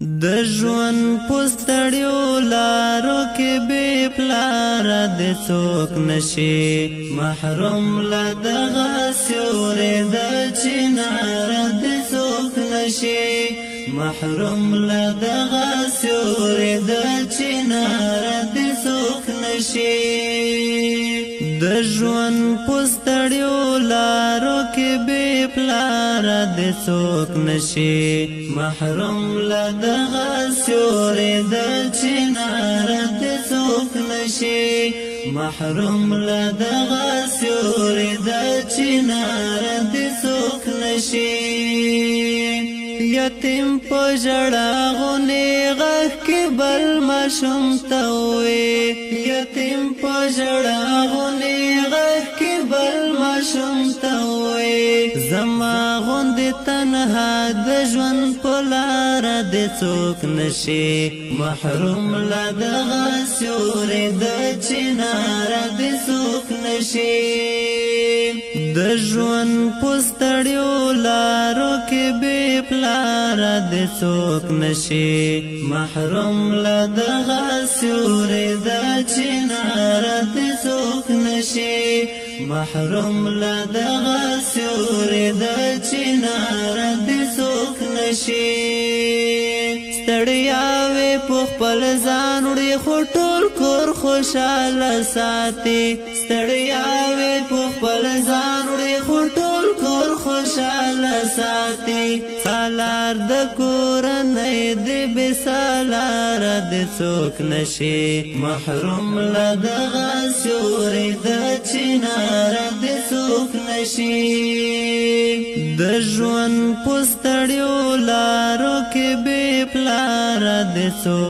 د ژوند پستړیو لارو کې بې پلاره د څوک نشي محروم له دغه سیوري د چناره د څوک نشي محروم له دغه سیوري د چناره د څوک نشي د ژوند پستړیو لارو کې بې پلاره د څوک نشي محروم له دغه سیوري د چناره د څوک نشي محروم له دغه سیوري د چناره د څوک نشي یتیم په ژړا غونې غږ کې بل ماشوم ته وې یتیم په ژړا غونې غږ کې بل ماشوم ته وې زما غوندې تنها د ژوند په لاره د څوک نشي محروم له دغه سیوري د چناره د څوک نشي د ژوند پستړیو لارو کې بې پلاره د څوک نشي محروم له دغه سیوري د چناره د څوک نشي محروم له دغه سیوري د چناره د څوک نشي ستړیاوې په خپل ځان وړي خو ټول کور خوشاله ساتي ستړیاوې په خپل ځان وړي خو ټول کور خوشاله ساتي سالار د کورنۍ د بې سالاره د څوک نشي محروم له دغه سیوري د چناره د څوک نشي د ژوند پستړیو لارو کې بې پلاره د څوک